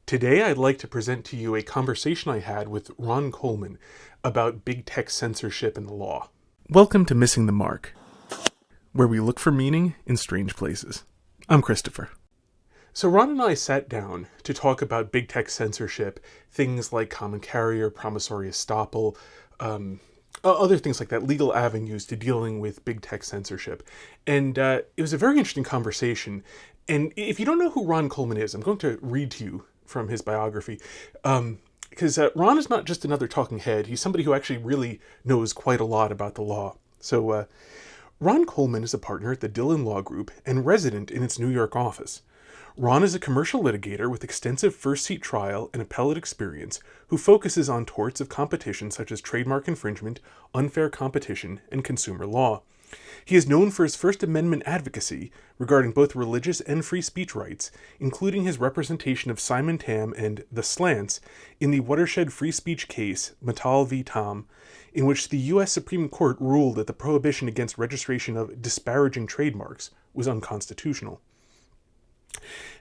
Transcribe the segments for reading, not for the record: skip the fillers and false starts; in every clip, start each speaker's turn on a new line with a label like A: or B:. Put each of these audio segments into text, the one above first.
A: Today, I'd like to present to you a conversation I had with Ron Coleman about big tech censorship and the law. Welcome to Missing the Mark, where we look for meaning in strange places. I'm Christopher. So Ron and I sat down to talk about big tech censorship, things like common carrier, promissory estoppel, other things like that, legal avenues to dealing with big tech censorship. And it was a very interesting conversation. And if you don't know who Ron Coleman is, I'm going to read to you from his biography. Because Ron is not just another talking head, he's somebody who actually really knows quite a lot about the law. So Ron Coleman is a partner at the Dillon Law Group and resident in its New York office. Ron is a commercial litigator with extensive first-seat trial and appellate experience who focuses on torts of competition such as trademark infringement, unfair competition, and consumer law. He is known for his First Amendment advocacy regarding both religious and free speech rights, including his representation of Simon Tam and the Slants in the watershed free speech case, Mattal v. Tam, in which the U.S. Supreme Court ruled that the prohibition against registration of disparaging trademarks was unconstitutional.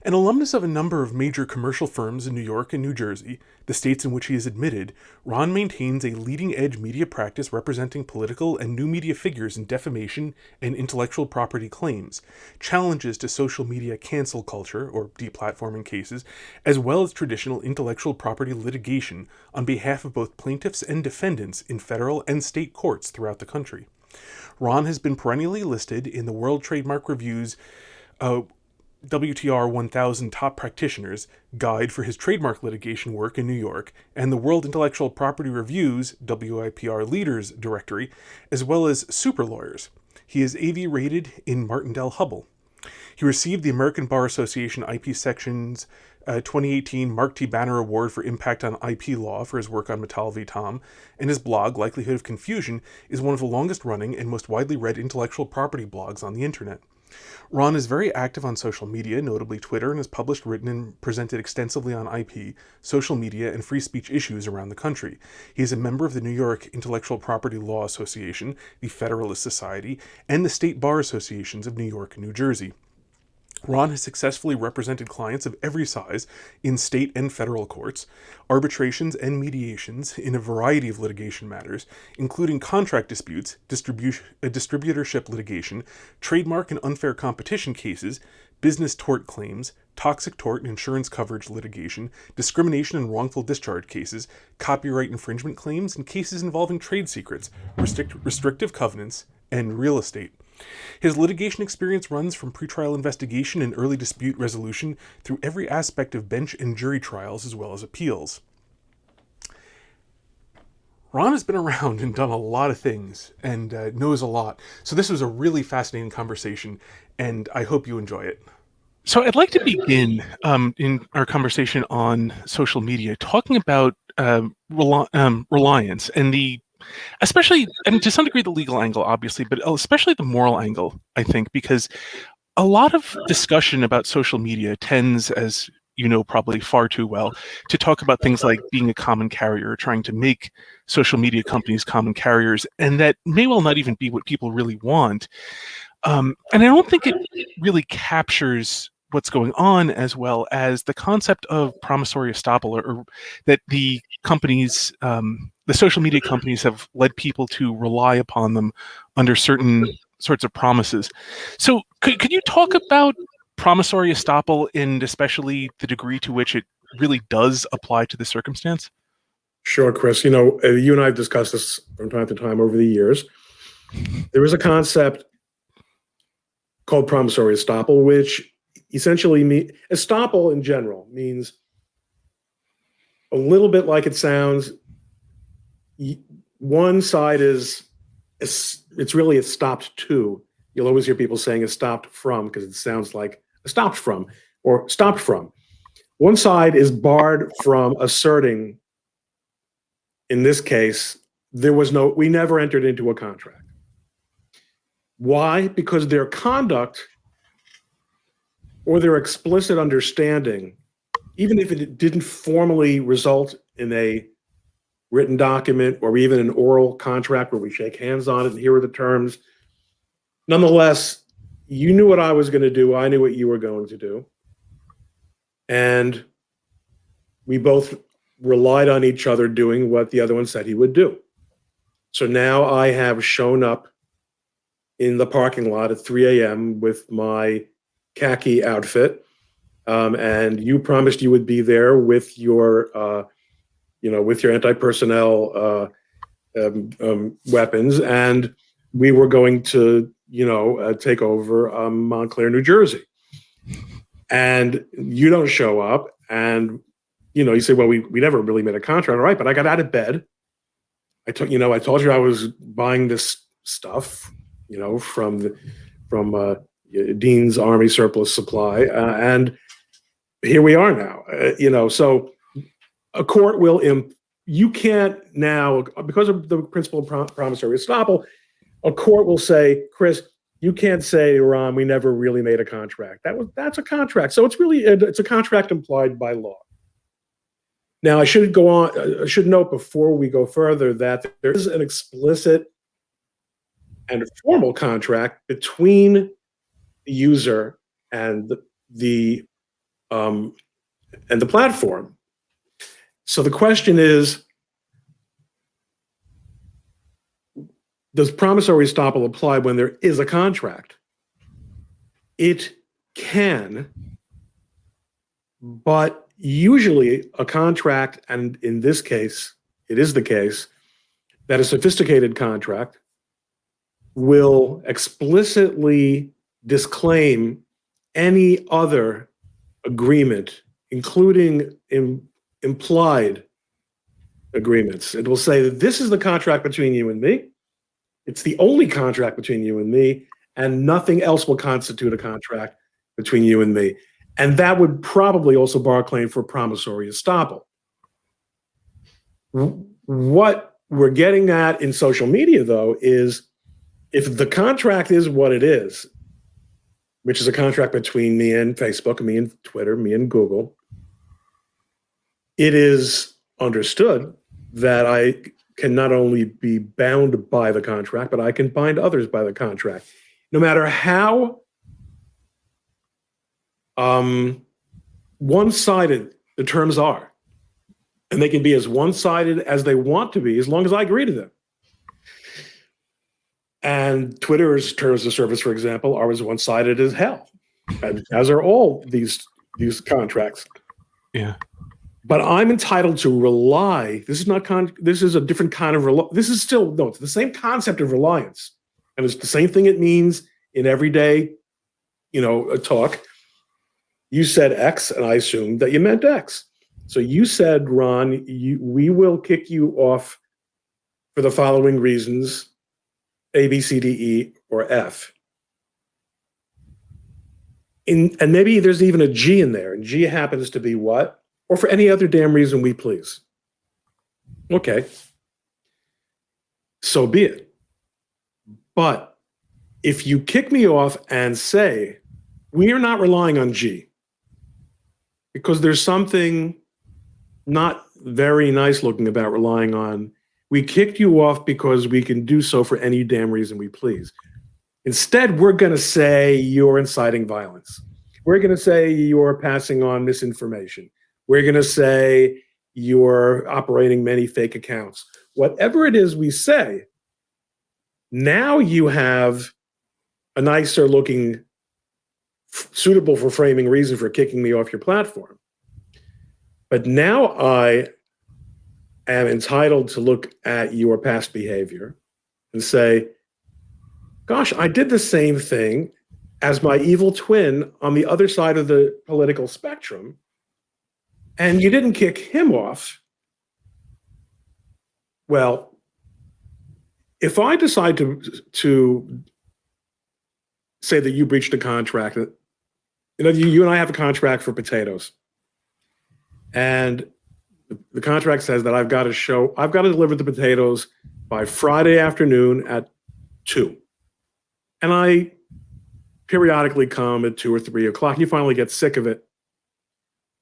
A: An alumnus of a number of major commercial firms in New York and New Jersey, the states in which he is admitted, Ron maintains a leading-edge media practice representing political and new media figures in defamation and intellectual property claims, challenges to social media cancel culture, or deplatforming cases, as well as traditional intellectual property litigation on behalf of both plaintiffs and defendants in federal and state courts throughout the country. Ron has been perennially listed in the World Trademark Review's WTR 1000 Top Practitioners Guide for his trademark litigation work in New York, and the World Intellectual Property Review's WIPR Leaders Directory, as well as Super Lawyers. He is AV rated in Martindale-Hubbell. He received the American Bar Association IP Section's 2018 Mark T. Banner Award for Impact on IP Law for his work on Mattal v. Tam, and his blog, Likelihood of Confusion, is one of the longest-running and most widely read intellectual property blogs on the internet. Ron is very active on social media, notably Twitter, and has published, written, and presented extensively on IP, social media, and free speech issues around the country. He is a member of the New York Intellectual Property Law Association, the Federalist Society, and the State Bar Associations of New York and New Jersey. Ron has successfully represented clients of every size in state and federal courts, arbitrations and mediations in a variety of litigation matters, including contract disputes, distributorship litigation, trademark and unfair competition cases, business tort claims, toxic tort and insurance coverage litigation, discrimination and wrongful discharge cases, copyright infringement claims, and cases involving trade secrets, restrictive covenants, and real estate. His litigation experience runs from pretrial investigation and early dispute resolution through every aspect of bench and jury trials as well as appeals. Ron has been around and done a lot of things and knows a lot. So this was a really fascinating conversation, and I hope you enjoy it. So I'd like to begin in our conversation on social media, talking about reliance and especially, and to some degree, the legal angle, obviously, but especially the moral angle, I think, because a lot of discussion about social media tends, as you know probably far too well, to talk about things like being a common carrier, trying to make social media companies common carriers, and that may well not even be what people really want. And I don't think it really captures what's going on as well as the concept of promissory estoppel, or that the companies, the social media companies, have led people to rely upon them under certain sorts of promises. So could you talk about promissory estoppel and especially the degree to which it really does apply to the circumstance?
B: Sure, Chris. You know, you and I have discussed this from time to time over the years. There is a concept called promissory estoppel, which essentially estoppel in general means a little bit like it sounds. One side it's really a stopped to. You'll always hear people saying a stopped from because it sounds like a stopped from or stopped from. One side is barred from asserting, in this case, we never entered into a contract. Why? Because their conduct or their explicit understanding, even if it didn't formally result in a written document or even an oral contract where we shake hands on it and here are the terms, nonetheless, you knew what I was going to do. I knew what you were going to do. And we both relied on each other doing what the other one said he would do. So now I have shown up in the parking lot at 3 a.m. with my khaki outfit, and you promised you would be there with your, with your anti-personnel weapons, and we were going to, take over Montclair, New Jersey. And you don't show up, and you say, well, we never really made a contract, all right? But I got out of bed. I told you I was buying this stuff, from Dean's Army Surplus Supply, and here we are now. So a court will you can't now, because of the principle of promissory estoppel, a court will say, Chris, you can't say, Ron, we never really made a contract. That's a contract. So it's a contract implied by law. Now, I should note before we go further that there is an explicit and formal contract between the user and the platform. So the question is, does promissory estoppel apply when there is a contract? It can, but usually a contract, and in this case, it is the case, that a sophisticated contract will explicitly disclaim any other agreement, including implied agreements. It will say that this is the contract between you and me. It's the only contract between you and me, and nothing else will constitute a contract between you and me. And that would probably also bar a claim for promissory estoppel. What we're getting at in social media, though, is if the contract is what it is, which is a contract between me and Facebook, me and Twitter, me and Google, it is understood that I can not only be bound by the contract, but I can bind others by the contract. No matter how one-sided the terms are, and they can be as one-sided as they want to be, as long as I agree to them. And Twitter's terms of service, for example, are as one-sided as hell, as are all these contracts.
A: Yeah.
B: But I'm entitled to rely. This is a different kind of this is still it's the same concept of reliance, and it's the same thing it means in everyday, a talk. You said X, and I assumed that you meant X. So you said, Ron, we will kick you off for the following reasons: A, B, C, D, E, or F. And maybe there's even a G in there, and G happens to be what? Or for any other damn reason we please. Okay. So be it. But if you kick me off and say, we are not relying on G, because there's something not very nice looking about relying on, we kicked you off because we can do so for any damn reason we please. Instead, we're going to say you're inciting violence. We're going to say you're passing on misinformation. We're going to say you're operating many fake accounts. Whatever it is we say, now you have a nicer looking, suitable for framing reason for kicking me off your platform. But now I am entitled to look at your past behavior and say, gosh, I did the same thing as my evil twin on the other side of the political spectrum, and you didn't kick him off. Well, if I decide to say that you breached a contract, you and I have a contract for potatoes, and the contract says that I've got to deliver the potatoes by Friday afternoon at 2. And I periodically come at 2 or 3 o'clock, and you finally get sick of it.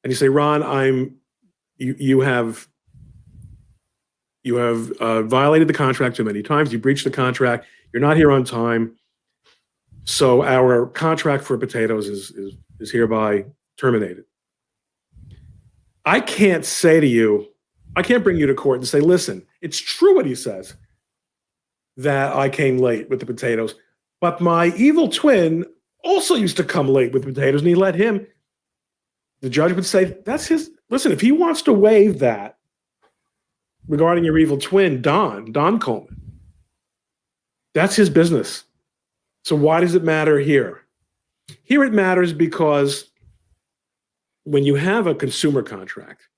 B: And you say, Ron, you have violated the contract too many times. You breached the contract. You're not here on time. So our contract for potatoes is hereby terminated. I can't say to you, I can't bring you to court and say, listen, it's true what he says, that I came late with the potatoes, but my evil twin also used to come late with potatoes, and he let him. The judge would say, that's his. Listen, if he wants to waive that regarding your evil twin, Don Coleman, that's his business. So why does it matter here? Here it matters because when you have a consumer contract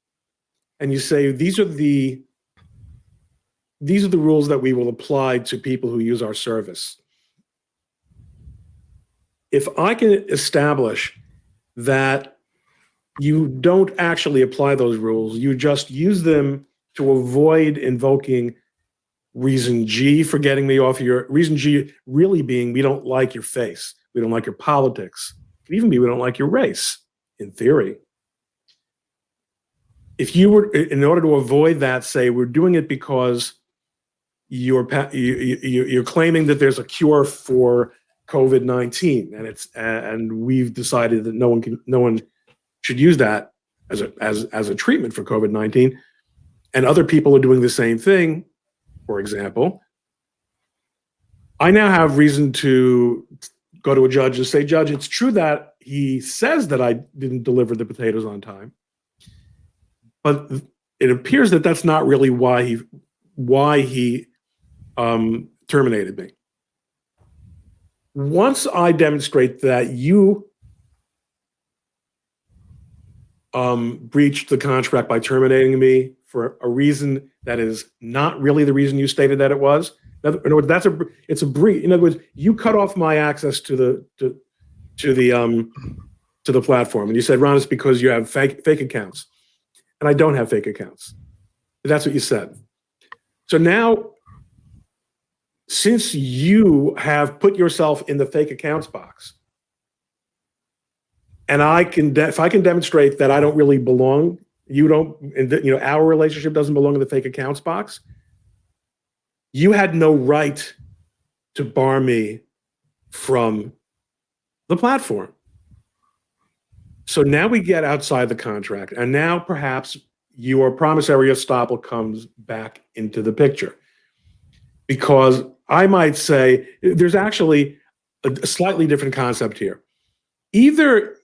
B: and you say, these are the rules that we will apply to people who use our service. If I can establish that you don't actually apply those rules, you just use them to avoid invoking reason G for getting me off your reason G really being we don't like your face, we don't like your politics. It could even be we don't like your race, in theory. If you were, in order to avoid that, say we're doing it because you're claiming that there's a cure for COVID-19, and we've decided that no one should use that as a treatment for COVID-19, and other people are doing the same thing. For example, I now have reason to go to a judge and say, Judge, it's true that he says that I didn't deliver the potatoes on time, but it appears that that's not really why he terminated me. Once I demonstrate that you breached the contract by terminating me for a reason that is not really the reason you stated that it was, in other words, it's a breach. In other words, you cut off my access to the platform, and you said, Ron, it's because you have fake accounts, and I don't have fake accounts. That's what you said. So now, since you have put yourself in the fake accounts box, and if I can demonstrate that I don't really belong, our relationship doesn't belong in the fake accounts box, you had no right to bar me from the platform. So now we get outside the contract, and now perhaps your promissory estoppel comes back into the picture. Because I might say there's actually a slightly different concept here. Either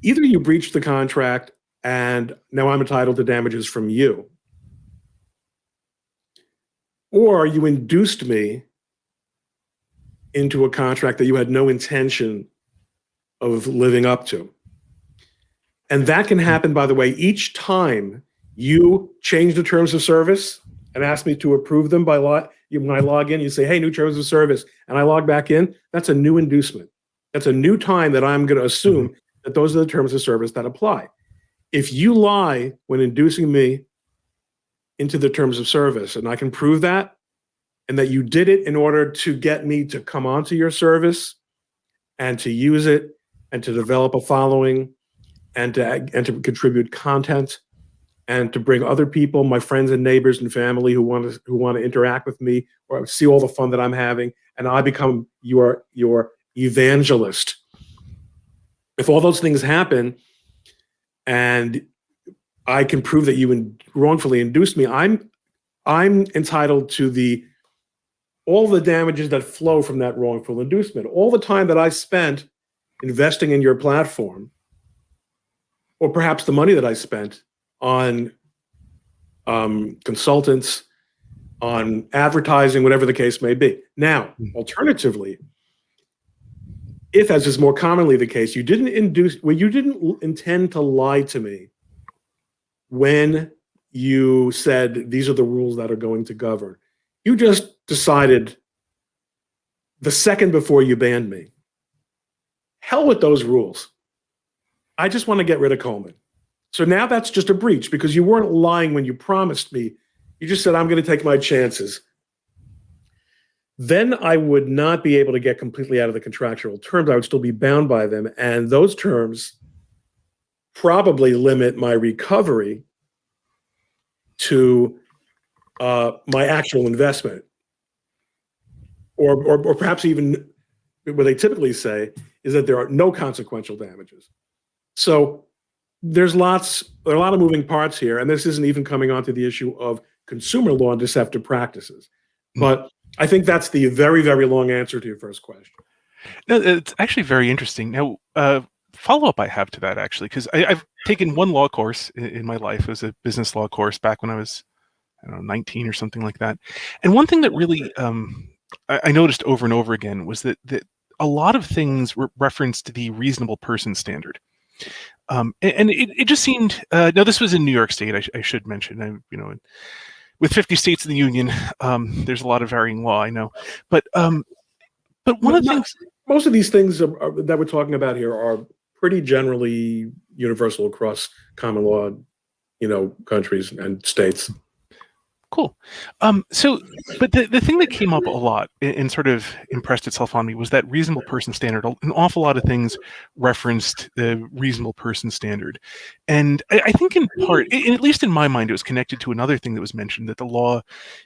B: you breached the contract and now I'm entitled to damages from you, or you induced me into a contract that you had no intention of living up to. And that can happen, by the way, each time you change the terms of service and ask me to approve them when I log in, you say, hey, new terms of service, and I log back in, that's a new inducement. That's a new time that I'm going to assume that those are the terms of service that apply. If you lie when inducing me into the terms of service, and I can prove that, and that you did it in order to get me to come onto your service and to use it and to develop a following and to contribute content and to bring other people, my friends and neighbors and family who want to interact with me or see all the fun that I'm having, and I become your evangelist. If all those things happen and I can prove that you wrongfully induced me, I'm entitled to all the damages that flow from that wrongful inducement. All the time that I spent investing in your platform, or perhaps the money that I spent on consultants, on advertising, whatever the case may be. Now, alternatively, if, as is more commonly the case, you didn't intend to lie to me when you said these are the rules that are going to govern. You just decided the second before you banned me, hell with those rules. I just want to get rid of Coleman. So now that's just a breach because you weren't lying when you promised me. You just said, I'm going to take my chances. Then I would not be able to get completely out of the contractual terms. I would still be bound by them. And those terms probably limit my recovery to my actual investment. Or perhaps even what they typically say is that there are no consequential damages. So there are a lot of moving parts here, and this isn't even coming onto the issue of consumer law and deceptive practices. But I think that's the very, very long answer to your first question.
A: No, it's actually very interesting. Now, follow-up I have to that, actually, because I've taken one law course in my life. It was a business law course back when I was, I don't know, 19 or something like that. And one thing that really I noticed over and over again was that a lot of things referenced the reasonable person standard. And it just seemed, now this was in New York State, I should mention, with 50 states in the union, there's a lot of varying law, I know. But one of the things...
B: Most of these things that we're talking about here are pretty generally universal across common law, countries and states.
A: Cool. But the thing that came up a lot and sort of impressed itself on me was that reasonable person standard. An awful lot of things referenced the reasonable person standard. And I think in part, at least in my mind, it was connected to another thing that was mentioned, that the law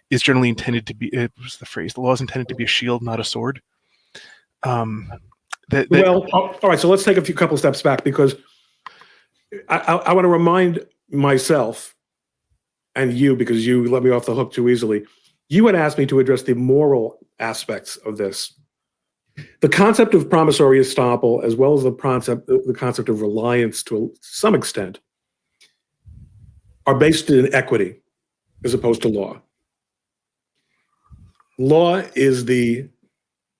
A: is generally intended to be, it was the phrase, the law is intended to be a shield, not a sword.
B: Well, all right, so let's take a couple steps back, because I want to remind myself and you, because you let me off the hook too easily, you had asked me to address the moral aspects of this. The concept of promissory estoppel, as well as the concept of reliance to some extent, are based in equity as opposed to law. Law is the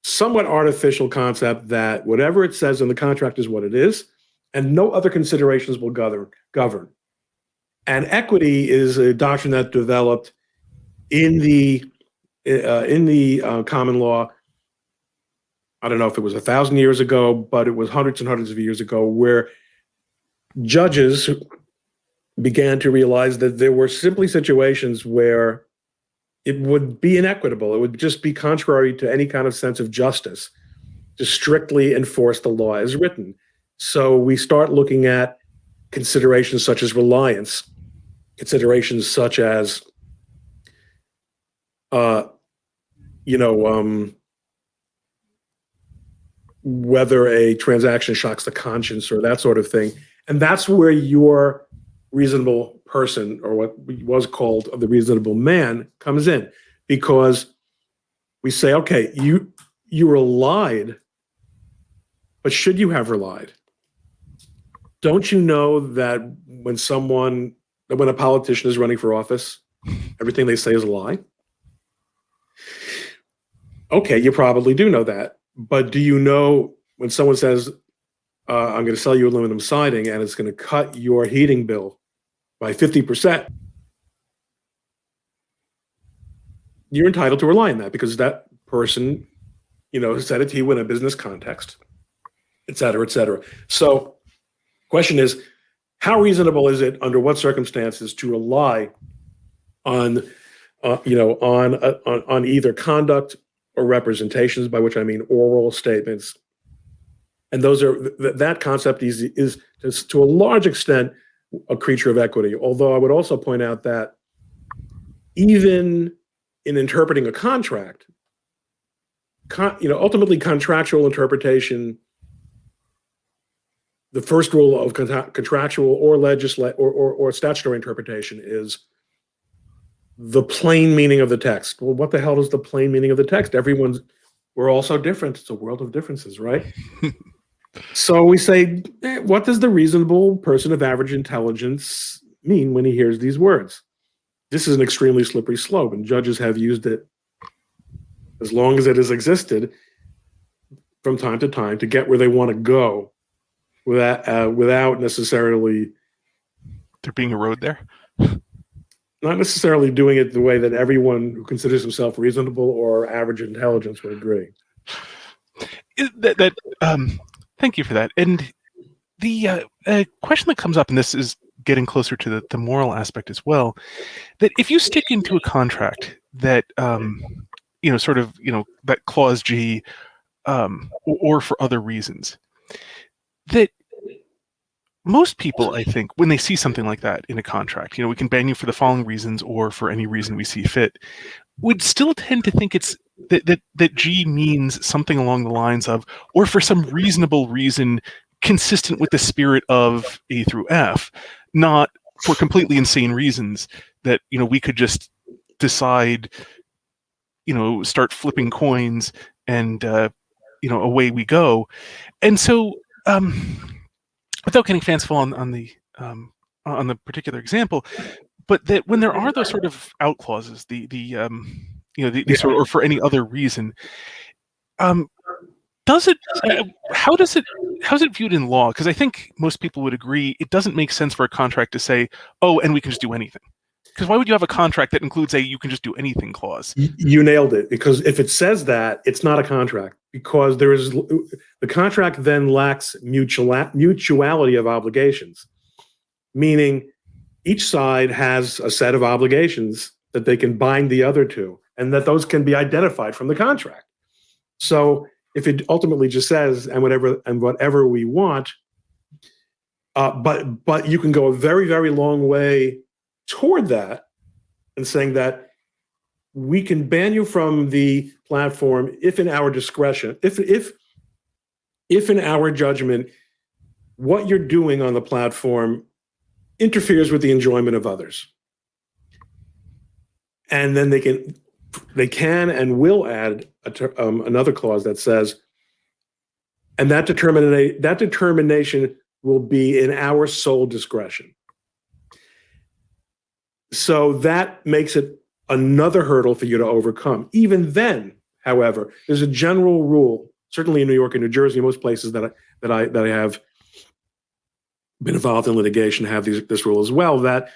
B: somewhat artificial concept that whatever it says in the contract is what it is, and no other considerations will govern. And equity is a doctrine that developed in the common law. I don't know if it was 1,000 years ago, but it was hundreds and hundreds of years ago, where judges began to realize that there were simply situations where it would be inequitable. It would just be contrary to any kind of sense of justice to strictly enforce the law as written. So we start looking at considerations such as reliance, considerations such as, whether a transaction shocks the conscience or that sort of thing. And that's where your reasonable person, or what was called the reasonable man, comes in, because we say, okay, you relied, but should you have relied? Don't you know that when a politician is running for office, everything they say is a lie? Okay, you probably do know that. But do you know when someone says, I'm going to sell you aluminum siding and it's going to cut your heating bill by 50%, you're entitled to rely on that because that person, said it to you in a business context, et cetera, et cetera. So question is, how reasonable is it under what circumstances to rely on either conduct or representations, by which I mean oral statements? And that concept is to a large extent a creature of equity. Although I would also point out that even in interpreting a contract, ultimately contractual interpretation, the first rule of contractual or statutory interpretation is the plain meaning of the text. Well, what the hell is the plain meaning of the text? We're all so different. It's a world of differences, right? So we say, what does the reasonable person of average intelligence mean when he hears these words? This is an extremely slippery slope, and judges have used it as long as it has existed from time to time to get where they want to go without necessarily...
A: There being a road there?
B: Not necessarily doing it the way that everyone who considers himself reasonable or average intelligence would agree.
A: Thank you for that. And the question that comes up, and this is getting closer to the moral aspect as well, that if you stick into a contract that, that clause G, or for other reasons, that most people, I think, when they see something like that in a contract, we can ban you for the following reasons or for any reason we see fit, would still tend to think it's that G means something along the lines of, or for some reasonable reason, consistent with the spirit of A through F, not for completely insane reasons that, we could just decide, start flipping coins and, away we go. And so, without getting fanciful on the particular example, but that when there are those sort of out clauses, sort of, or for any other reason, how's it viewed in law? Because I think most people would agree it doesn't make sense for a contract to say, oh, and we can just do anything. Because why would you have a contract that includes a you can just do anything clause?
B: You nailed it. Because if it says that, it's not a contract. Because the contract then lacks mutuality of obligations, meaning each side has a set of obligations that they can bind the other to, and that those can be identified from the contract. So if it ultimately just says and whatever we want, but you can go a very, very long way toward that and saying that we can ban you from the platform if in our discretion, if in our judgment, what you're doing on the platform interferes with the enjoyment of others. And then they can and will add another clause that says, and that determination will be in our sole discretion. So that makes it another hurdle for you to overcome. Even then, however, there's a general rule, certainly in New York and New Jersey, most places that I have been involved in litigation have this rule as well, that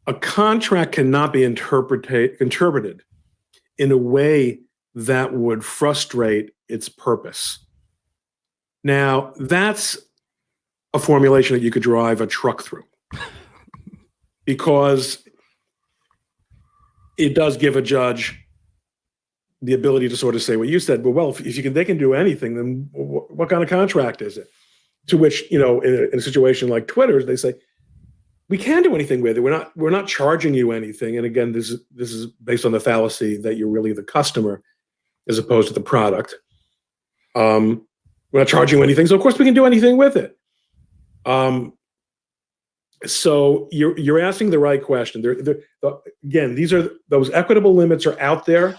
B: a contract cannot be interpreted in a way that would frustrate its purpose. Now, that's a formulation that you could drive a truck through, because it does give a judge the ability to sort of say what you said, but well, if they can do anything, then what kind of contract is it? To which, in a situation like Twitter's, they say, we can do anything with it. We're not charging you anything. And again, this is based on the fallacy that you're really the customer as opposed to the product. We're not charging you anything, so of course we can do anything with it. So you're asking the right question. Again, those equitable limits are out there,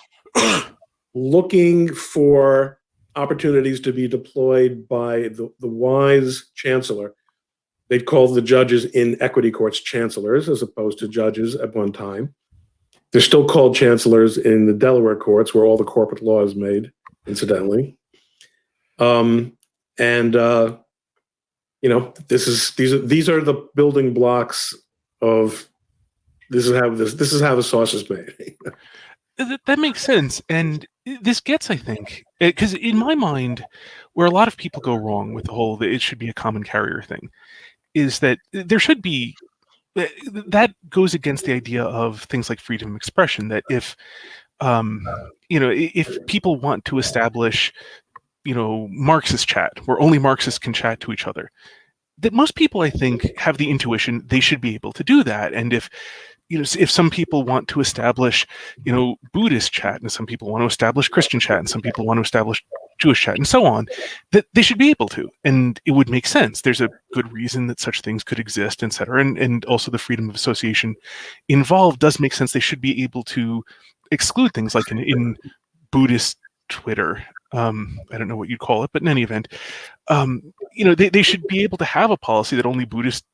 B: looking for opportunities to be deployed by the wise chancellor. They'd call the judges in equity courts chancellors as opposed to judges at one time. They're still called chancellors in the Delaware courts, where all the corporate law is made, incidentally. These are the building blocks of this is how the sauce is made.
A: That makes sense. And this gets, I think, because in my mind, where a lot of people go wrong with the whole that it should be a common carrier thing, is that there should be, that goes against the idea of things like freedom of expression, that if people want to establish, Marxist chat, where only Marxists can chat to each other, that most people, I think, have the intuition they should be able to do that. And if some people want to establish, Buddhist chat, and some people want to establish Christian chat, and some people want to establish Jewish chat, and so on, that they should be able to, and it would make sense. There's a good reason that such things could exist, et cetera, and also the freedom of association involved does make sense. They should be able to exclude things like in Buddhist Twitter. I don't know what you'd call it, but in any event, they should be able to have a policy that only Buddhist,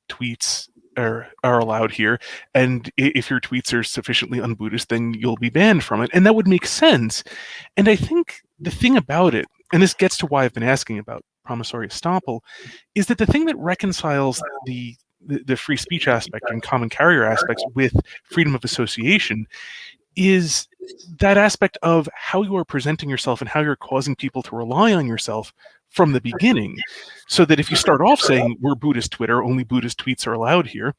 A: tweets are allowed here, and if your tweets are sufficiently un-Buddhist, then you'll be banned from it, and that would make sense. And I think the thing about it, and this gets to why I've been asking about Promissory Estoppel, is that the thing that reconciles the free speech aspect and common carrier aspects with freedom of association is that aspect of how you are presenting yourself and how you're causing people to rely on yourself from the beginning. So that if you start off saying we're Buddhist Twitter, only Buddhist tweets are allowed here,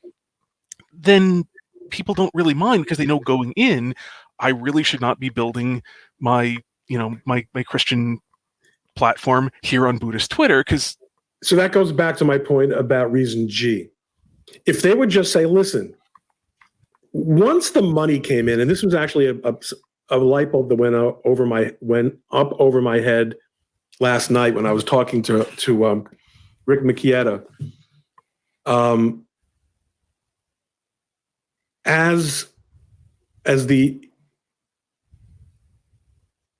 A: then people don't really mind, because they know going in, I really should not be building my Christian platform here on Buddhist Twitter.
B: So that goes back to my point about reason G. If they would just say, listen, once the money came in, and this was actually a light bulb that went up over my head last night when I was talking to Rick Macchietta. As the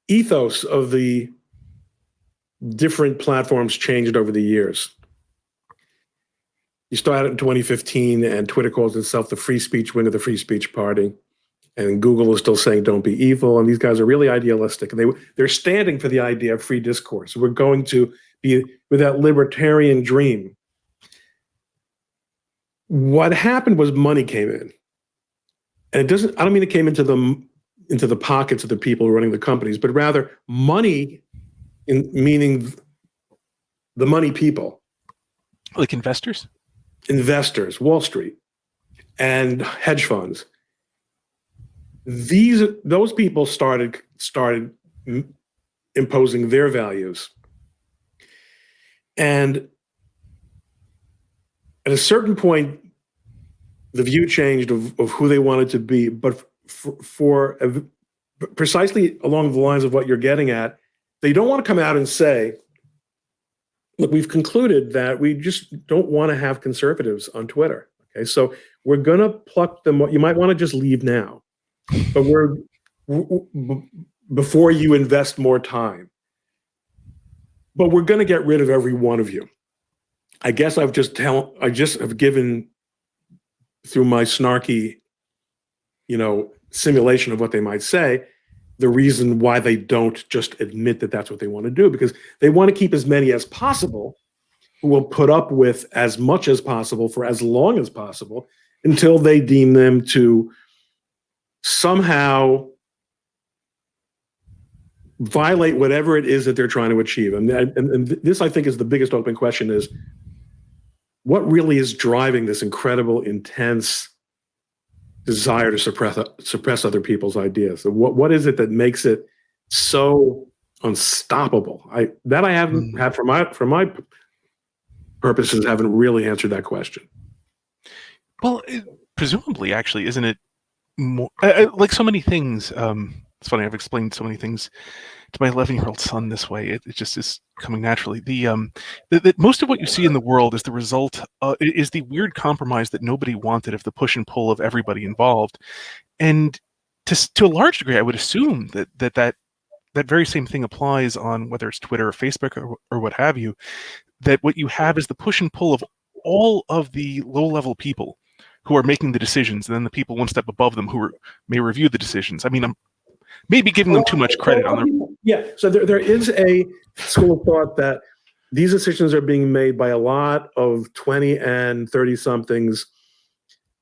B: ethos of the different platforms changed over the years. You started in 2015, and Twitter calls itself the free speech wing of the free speech party. And Google is still saying don't be evil. And these guys are really idealistic. And they're standing for the idea of free discourse. We're going to be with that libertarian dream. What happened was money came in. And I don't mean it came into the pockets of the people running the companies, but rather money, meaning the money people.
A: Like investors?
B: Investors, Wall Street, and hedge funds. Those people started imposing their values. And at a certain point, the view changed of who they wanted to be, but precisely along the lines of what you're getting at, they don't want to come out and say, look, we've concluded that we just don't want to have conservatives on Twitter. Okay, so we're going to pluck them. You might want to just leave now, but before you invest more time. But we're going to get rid of every one of you. I guess I just have given, through my snarky, simulation of what they might say, the reason why they don't just admit that that's what they want to do, because they want to keep as many as possible who will put up with as much as possible for as long as possible until they deem them to somehow violate whatever it is that they're trying to achieve. And this, I think, is the biggest open question: is what really is driving this incredible, intense desire to suppress other people's ideas? So what is it that makes it so unstoppable? I haven't had for my purposes, haven't really answered that question.
A: Well, presumably, actually, isn't it more like so many things? It's funny, I've explained so many things to my 11-year-old son this way. It just is coming naturally. The most of what you see in the world is the result, is the weird compromise that nobody wanted of the push and pull of everybody involved. And to a large degree, I would assume that very same thing applies on whether it's Twitter or Facebook or what have you, that what you have is the push and pull of all of the low-level people who are making the decisions, and then the people one step above them who may review the decisions. I mean, I'm maybe giving them too much credit on their...
B: Yeah, so there is a school of thought that these decisions are being made by a lot of 20 and 30-somethings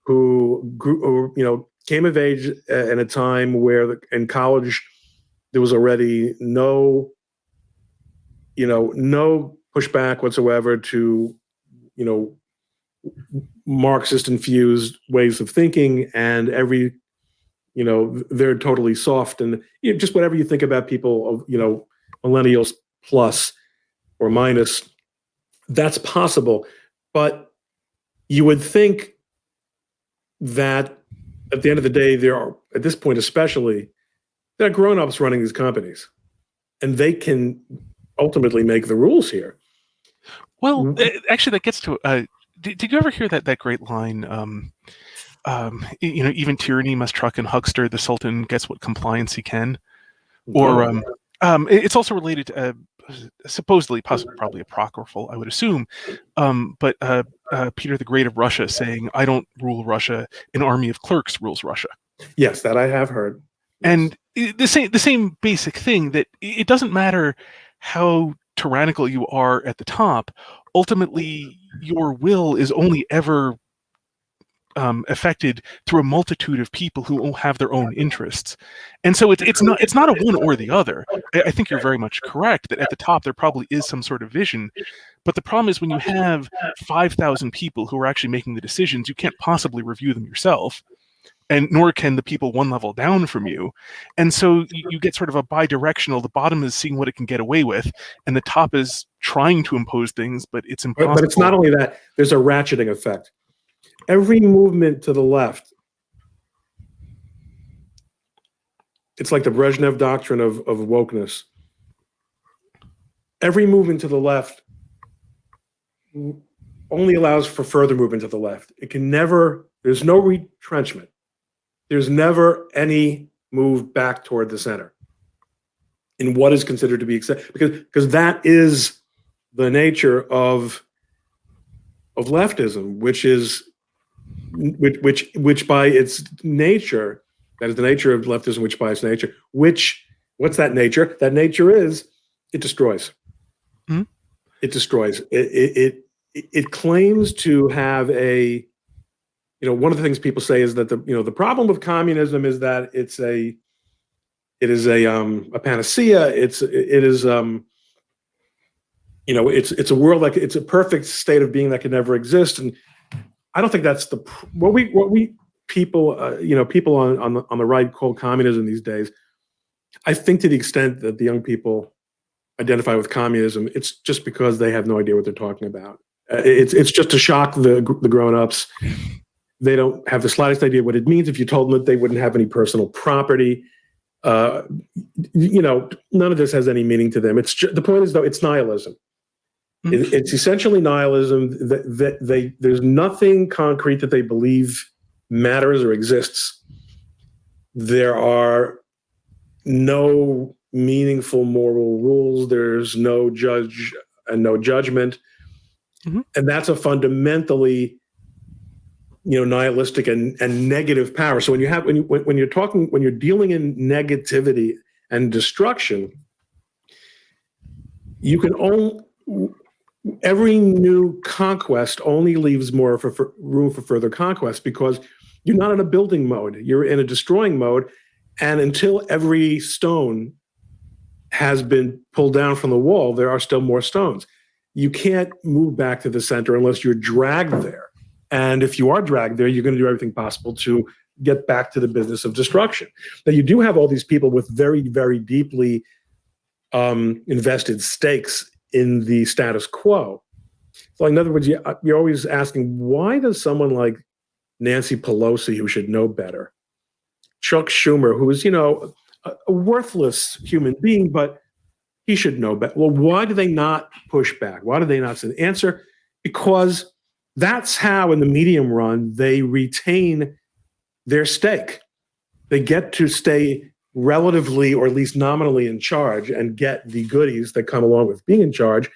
B: who came of age in a time where in college there was already no pushback whatsoever to Marxist-infused ways of thinking, and they're totally soft, and just whatever you think about people of millennials plus or minus, that's possible. But you would think that at the end of the day, there are, at this point especially, there are grown-ups running these companies, and they can ultimately make the rules here.
A: Well, actually, that gets to... did you ever hear that great line? Even tyranny must truck and huckster. The Sultan gets what compliance he can. Or it's also related to supposedly, possibly, probably apocryphal, I would assume. But Peter the Great of Russia saying, "I don't rule Russia; an army of clerks rules Russia."
B: Yes, that I have heard.
A: And the same basic thing, that it doesn't matter how tyrannical you are at the top. Ultimately, your will is only ever affected through a multitude of people who all have their own interests, and so it's not a one or the other. I think you're very much correct that at the top there probably is some sort of vision, but the problem is when you have 5,000 people who are actually making the decisions, you can't possibly review them yourself, and nor can the people one level down from you, and so you get sort of a bi-directional. The bottom is seeing what it can get away with, and the top is trying to impose things, but it's impossible.
B: But it's not only that; there's a ratcheting effect. Every movement to the left, it's like the Brezhnev doctrine of wokeness. every movement to the left only allows for further movement to the left. It can never, there's no retrenchment. There's never any move back toward the center in what is considered to be accepted, because that is the nature of leftism, which by its nature, that is the nature of leftism, which by its nature, what's that nature? That nature is it destroys.
A: Mm-hmm.
B: It destroys. It claims to have a, one of the things people say is that the problem with communism is that it is a panacea. It's a world, like it's a perfect state of being that could never exist. And I don't think that's what we people people on the right call communism these days. I think to the extent that the young people identify with communism, it's just because they have no idea what they're talking about. It's just to shock the grown-ups. They don't have the slightest idea what it means. If you told them that they wouldn't have any personal property, none of this has any meaning to them. The point is, though, it's nihilism. Mm-hmm. It's essentially nihilism. There's nothing concrete that they believe matters or exists. There are no meaningful moral rules. There's no judge and no judgment. Mm-hmm. And that's a fundamentally, nihilistic and negative power. So when you're dealing in negativity and destruction, you can every new conquest only leaves more room for further conquest, because you're not in a building mode, you're in a destroying mode. And until every stone has been pulled down from the wall, there are still more stones. You can't move back to the center unless you're dragged there. And if you are dragged there, you're going to do everything possible to get back to the business of destruction. Now, you do have all these people with very, very deeply invested stakes in the status quo. So in other words, you're always asking, why does someone like Nancy Pelosi, who should know better, Chuck Schumer, who is, a worthless human being, but he should know better. Well, why do they not push back? Why do they not say the answer? Because that's how, in the medium run, they retain their stake. They get to stay relatively, or at least nominally, in charge and get the goodies that come along with being in charge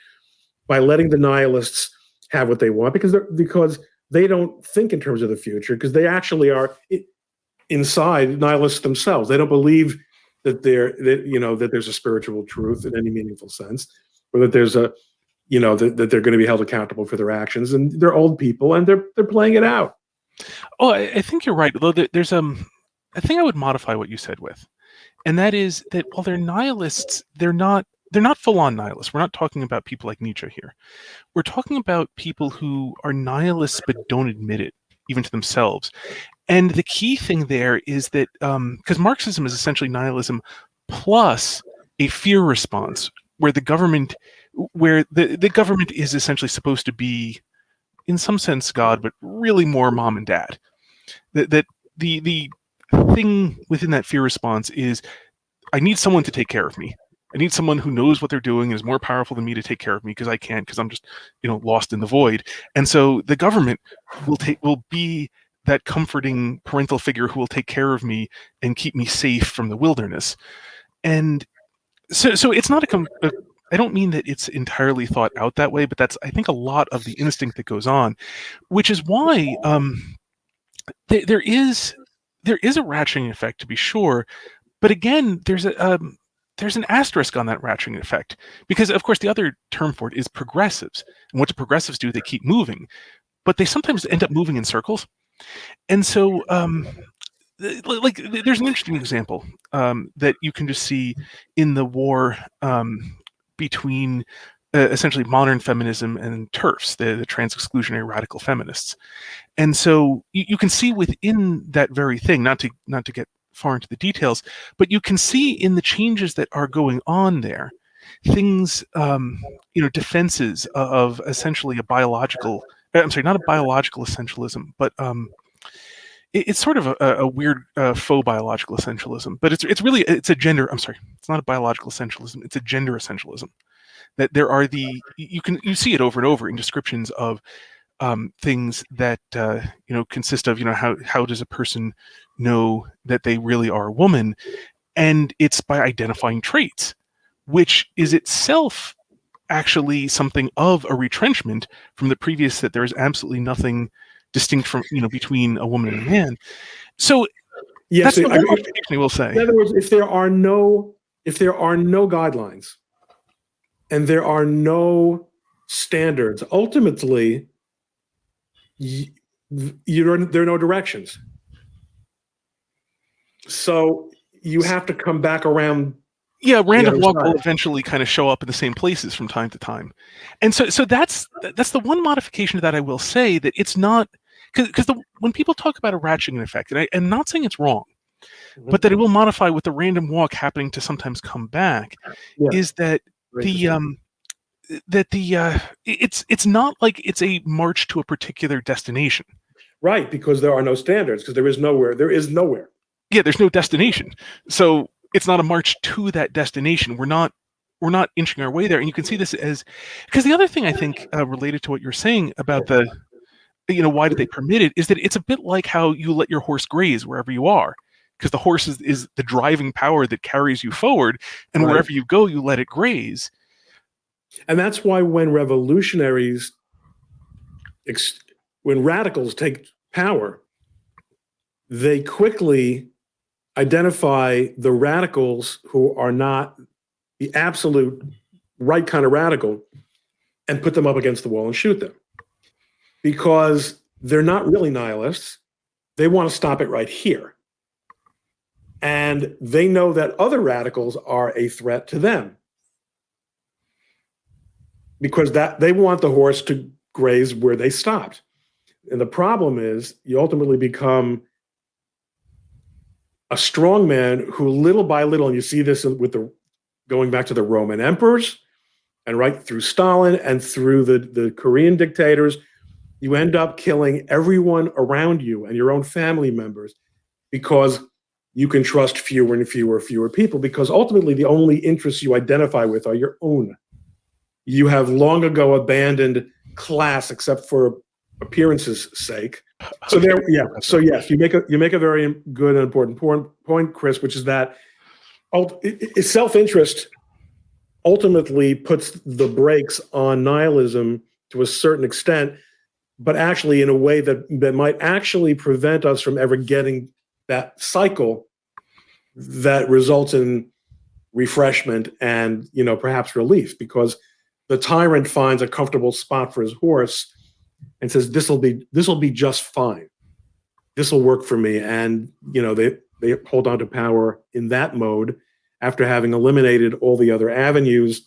B: by letting the nihilists have what they want, because they don't think in terms of the future, because they actually are inside nihilists themselves. They don't believe that that there's a spiritual truth in any meaningful sense, or that there's that they're going to be held accountable for their actions. And they're old people, and they're playing it out.
A: Oh, I think you're right. Although there's a thing I would modify what you said with, and that is that while they're nihilists, they're not full-on nihilists. We're not talking about people like Nietzsche here. We're talking about people who are nihilists but don't admit it, even to themselves. And the key thing there is that, because Marxism is essentially nihilism plus a fear response, where the government is essentially supposed to be, in some sense, God, but really more mom and dad. That the thing within that fear response is, I need someone to take care of me. I need someone who knows what they're doing and is more powerful than me to take care of me, because I can't, because I'm just, lost in the void. And so the government will be that comforting parental figure who will take care of me and keep me safe from the wilderness. And so it's not I don't mean that it's entirely thought out that way, but that's, I think, a lot of the instinct that goes on, which is why there is a ratcheting effect, to be sure. But again, there's an asterisk on that ratcheting effect, because, of course, the other term for it is progressives. And what do progressives do? They keep moving, but they sometimes end up moving in circles. And so, there's an interesting example that you can just see in the war between essentially modern feminism and TERFs, the trans-exclusionary radical feminists. And so you can see within that very thing, not to get far into the details, but you can see in the changes that are going on there, things, defenses of essentially not a biological essentialism, but it's sort of a weird faux biological essentialism, but it's a gender, it's not a biological essentialism, it's a gender essentialism. that there are you see it over and over in descriptions of things that consist of how does a person know that they really are a woman, and it's by identifying traits, which is itself actually something of a retrenchment from the previous, that there is absolutely nothing distinct from between a woman and a man. So
B: yes,
A: that's the one modification I will say.
B: In other words, if there are no guidelines and there are no standards, ultimately there are no directions. So you have to come back around.
A: Yeah, random walk will eventually kind of show up in the same places from time to time. And so that's the one modification to that I will say, that it's not, because when people talk about a ratcheting effect, and I'm not saying it's wrong, but that it will modify with the random walk happening to sometimes come back, is that it's not like it's a march to a particular destination.
B: Right, because there are no standards, because there is nowhere. Yeah,
A: there's no destination. So it's not a march to that destination. We're not inching our way there. And you can see this as, because the other thing I think related to what you're saying about the, why did they permit it, is that it's a bit like how you let your horse graze wherever you are, because the horse is the driving power that carries you forward, and wherever you go, you let it graze.
B: And that's why when radicals take power, they quickly identify the radicals who are not the absolute right kind of radical and put them up against the wall and shoot them. Because they're not really nihilists. They want to stop it right here. And they know that other radicals are a threat to them, because they want the horse to graze where they stopped. And the problem is you ultimately become a strong man who, little by little, and you see this with going back to the Roman emperors and right through Stalin and through the Korean dictators, you end up killing everyone around you and your own family members, because you can trust fewer and fewer people, because ultimately the only interests you identify with are your own. You have long ago abandoned class, except for appearances' sake. So yes, you make a very good and important point, Chris, which is that self-interest ultimately puts the brakes on nihilism to a certain extent, but actually in a way that might actually prevent us from ever getting that cycle that results in refreshment and perhaps relief, because the tyrant finds a comfortable spot for his horse and says, "This will be just fine. This will work for me." And they hold on to power in that mode after having eliminated all the other avenues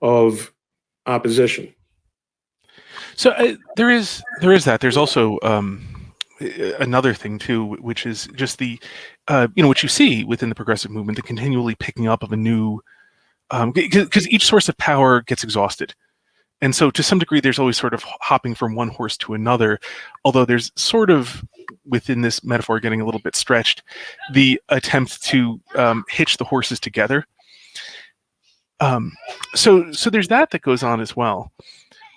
B: of opposition.
A: So there is that. There's also another thing too, which is just the what you see within the progressive movement, the continually picking up of a new, because each source of power gets exhausted. And so to some degree, there's always sort of hopping from one horse to another, although there's sort of, within this metaphor getting a little bit stretched, the attempt to hitch the horses together. So there's that goes on as well,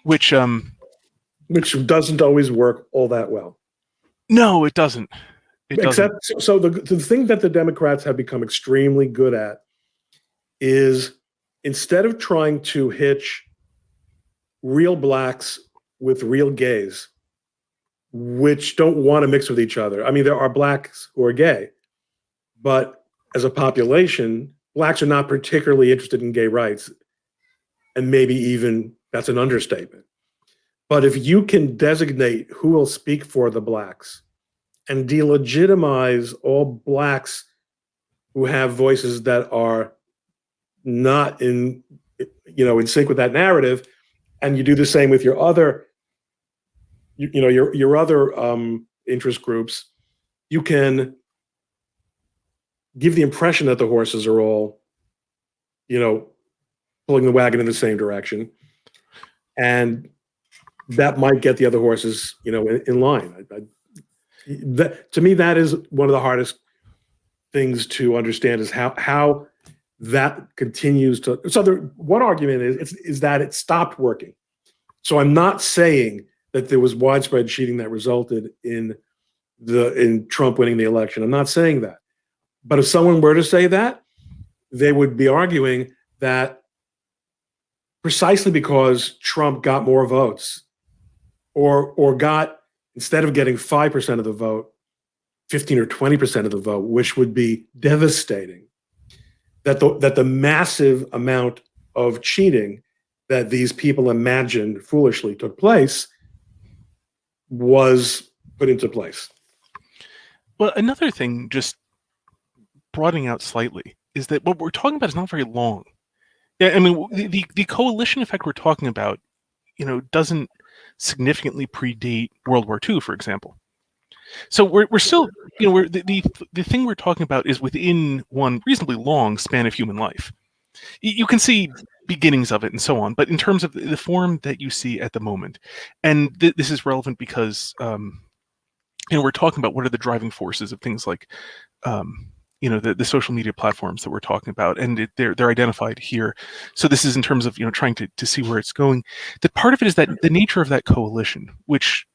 A: which
B: doesn't always work all that well.
A: No, it doesn't.
B: So the thing that the Democrats have become extremely good at is, instead of trying to hitch real blacks with real gays, which don't want to mix with each other. I mean, there are blacks who are gay, but as a population, blacks are not particularly interested in gay rights. And maybe even that's an understatement. But if you can designate who will speak for the blacks and delegitimize all blacks who have voices that are not in sync with that narrative, and you do the same with your other, your other interest groups, you can give the impression that the horses are all, pulling the wagon in the same direction, and that might get the other horses, in line. To me, that is one of the hardest things to understand, is how that continues to. So one argument is that it stopped working. So I'm not saying that there was widespread cheating that resulted in Trump winning the election. I'm not saying that. But if someone were to say that, they would be arguing that precisely because Trump got more votes, or got, instead of getting 5% of the vote, 15 or 20% of the vote, which would be devastating, that the massive amount of cheating that these people imagined foolishly took place was put into place.
A: Well, another thing, just broadening out slightly, is that what we're talking about is not very long. Yeah, I mean, the coalition effect we're talking about, doesn't significantly predate World War II, for example. So we're still, the thing we're talking about is within one reasonably long span of human life. You can see beginnings of it and so on, but in terms of the form that you see at the moment, and this is relevant because, we're talking about what are the driving forces of things like, the social media platforms that we're talking about, and they're identified here. So this is in terms of, trying to see where it's going. That part of it is that the nature of that coalition, which,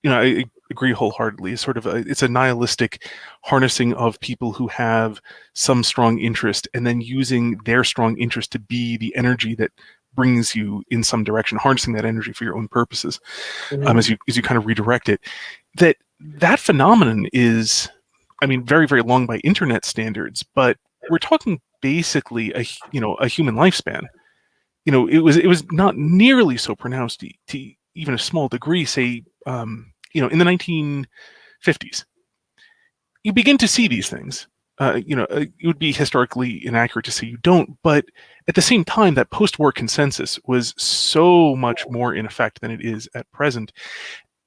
A: I agree wholeheartedly, is sort of it's a nihilistic harnessing of people who have some strong interest, and then using their strong interest to be the energy that brings you in some direction, harnessing that energy for your own purposes, as you kind of redirect it. That phenomenon is, I mean, very, very long by internet standards, but we're talking basically a human lifespan. It was not nearly so pronounced to even a small degree, say, in the 1950s. You begin to see these things. It would be historically inaccurate to say you don't, but at the same time, that post-war consensus was so much more in effect than it is at present.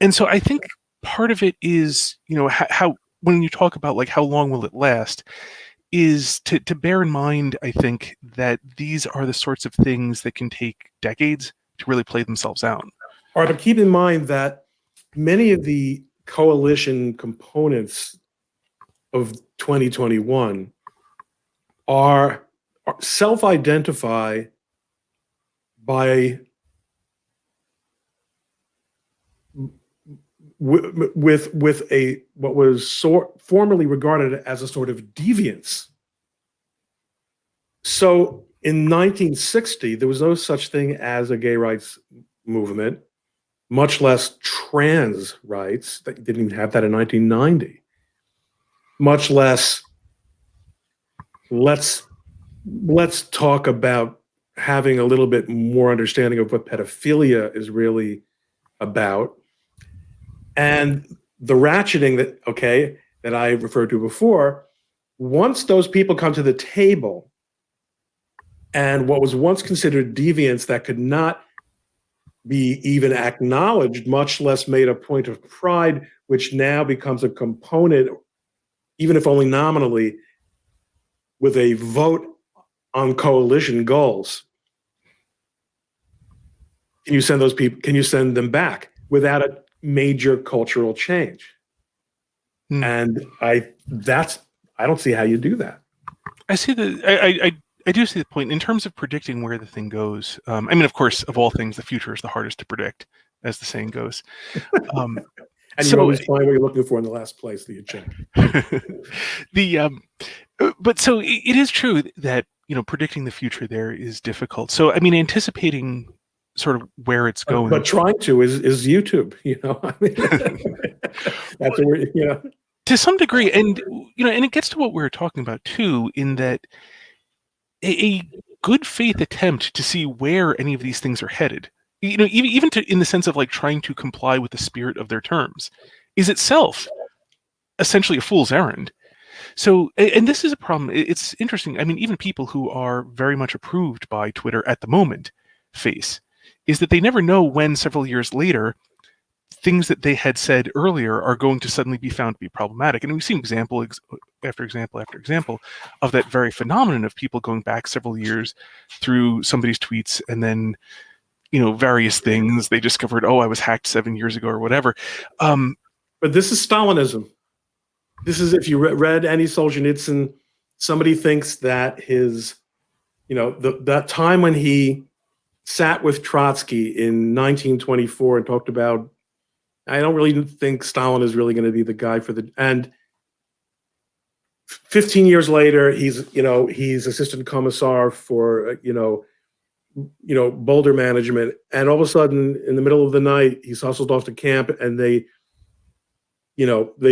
A: And so I think part of it is, how when you talk about like how long will it last, is to bear in mind, I think, that these are the sorts of things that can take decades to really play themselves out.
B: All right, but keep in mind that many of the coalition components of 2021 are self-identify by with a what was formerly regarded as a sort of deviance. So in 1960, there was no such thing as a gay rights movement, much less trans rights. That didn't even have that in 1990. Much less, let's talk about having a little bit more understanding of what pedophilia is really about. And the ratcheting that I referred to before, once those people come to the table, and what was once considered deviance that could not be even acknowledged, much less made a point of pride, which now becomes a component, even if only nominally, with a vote on coalition goals. Can you send those people? Can you send them back without a major cultural change? And I don't see how you do that.
A: I see I do see the point in terms of predicting where the thing goes. I mean, of course, of all things, the future is the hardest to predict, as the saying goes.
B: And you always find what you're looking for in the last place that you check.
A: But so it is true that predicting the future there is difficult. So I mean, anticipating sort of where it's going,
B: but trying to is YouTube. I mean, that's where
A: to some degree, and and it gets to what we were talking about too, in that a good faith attempt to see where any of these things are headed, even in the sense of like trying to comply with the spirit of their terms, is itself essentially a fool's errand. So, and this is a problem. It's interesting. I mean, even people who are very much approved by Twitter at the moment face is that they never know when several years later things that they had said earlier are going to suddenly be found to be problematic. And we've seen example after example after example of that very phenomenon of people going back several years through somebody's tweets and then, various things they discovered, I was hacked 7 years ago or whatever.
B: But this is Stalinism. This is, if you read any Solzhenitsyn, somebody thinks that his that time when he sat with Trotsky in 1924 and talked about, I don't really think Stalin is really going to be the guy and 15 years later, he's assistant commissar for, boulder management. And all of a sudden, in the middle of the night, he's hustled off to camp, and they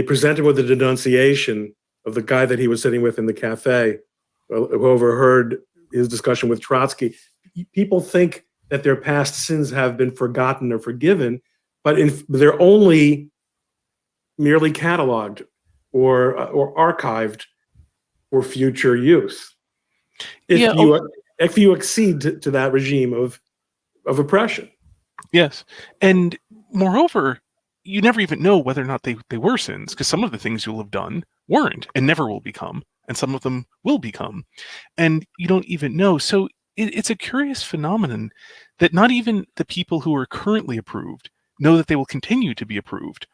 B: present him with a denunciation of the guy that he was sitting with in the cafe, who overheard his discussion with Trotsky. People think that their past sins have been forgotten or forgiven, but they're only merely cataloged or archived for future use. If you accede to that regime of oppression.
A: Yes. And moreover, you never even know whether or not they were sins, because some of the things you'll have done weren't and never will become, and some of them will become. And you don't even know. So it's a curious phenomenon that not even the people who are currently approved know that they will continue to be approved,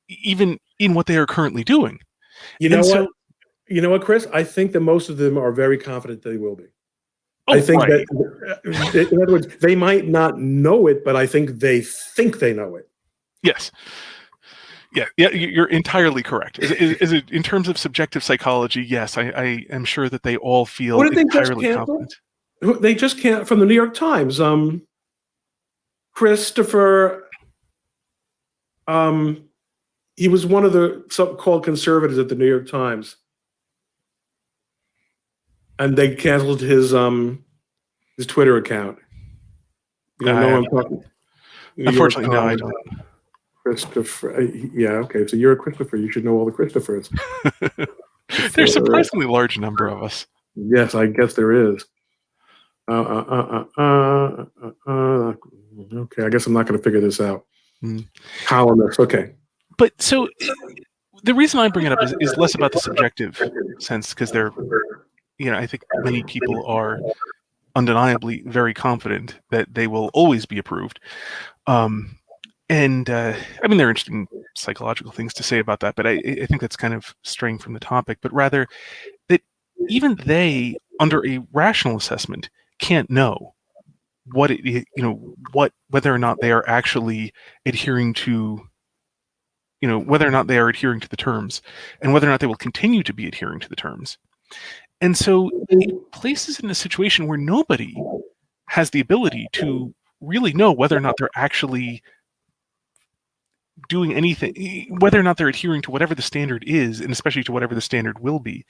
A: even in what they are currently doing.
B: You know what, Chris? I think that most of them are very confident they will be.
A: Oh,
B: I think
A: right.
B: that, in other words, they might not know it, but I think they know it.
A: Yes. Yeah, you're entirely correct. Is it in terms of subjective psychology? Yes, I am sure that they all feel entirely confident.
B: They just can't. From the New York Times, Christopher, he was one of the so-called conservatives at the New York Times, and they canceled his Twitter account. You don't know what I'm talking.
A: Unfortunately, no, I don't.
B: Christopher, yeah, okay. So you're a Christopher. You should know all the Christophers.
A: There's a surprisingly large number of us.
B: Yes, I guess there is. Okay, I guess I'm not going to figure this out. Columnist, okay.
A: But so the reason I bring it up is less about the subjective sense, because I think many people are undeniably very confident that they will always be approved. And there are interesting psychological things to say about that, but I think that's kind of straying from the topic. But rather that even they, under a rational assessment, can't know whether or not they are actually adhering to, whether or not they are adhering to the terms, and whether or not they will continue to be adhering to the terms. And so it places it in a situation where nobody has the ability to really know whether or not they're actually doing anything, whether or not they're adhering to whatever the standard is, and especially to whatever the standard will be.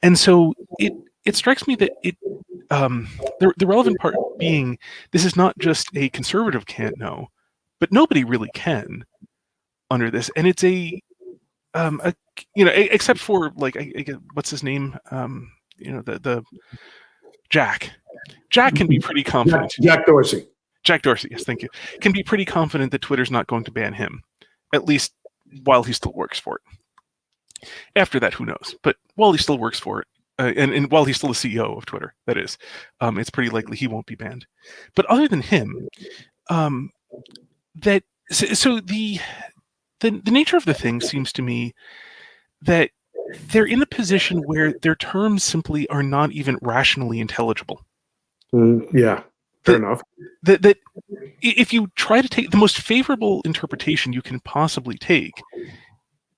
A: And so it strikes me that the relevant part being, this is not just a conservative can't know, but nobody really can under this. And it's except for, like, what's his name? The Jack can be pretty confident.
B: Jack Dorsey.
A: Jack Dorsey, yes, thank you. Can be pretty confident that Twitter's not going to ban him, at least while he still works for it. After that, who knows? But while he still works for it, and while he's still the CEO of Twitter, that is, it's pretty likely he won't be banned. But other than him, the nature of the thing seems to me that they're in a position where their terms simply are not even rationally intelligible.
B: Yeah. Fair enough.
A: That if you try to take the most favorable interpretation you can possibly take,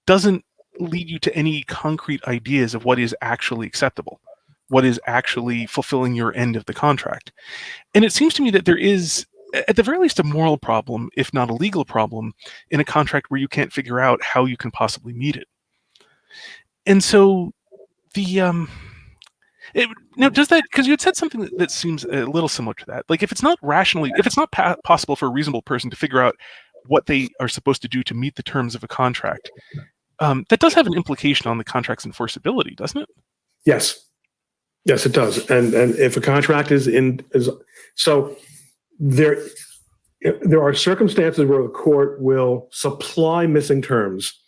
A: doesn't lead you to any concrete ideas of what is actually acceptable, what is actually fulfilling your end of the contract. And it seems to me that there is, at the very least, a moral problem, if not a legal problem, in a contract where you can't figure out how you can possibly meet it. And so now, does that, because you had said something that seems a little similar to that, like if it's not possible for a reasonable person to figure out what they are supposed to do to meet the terms of a contract, that does have an implication on the contract's enforceability, doesn't it?
B: Yes, it does. And if a contract so there are circumstances where the court will supply missing terms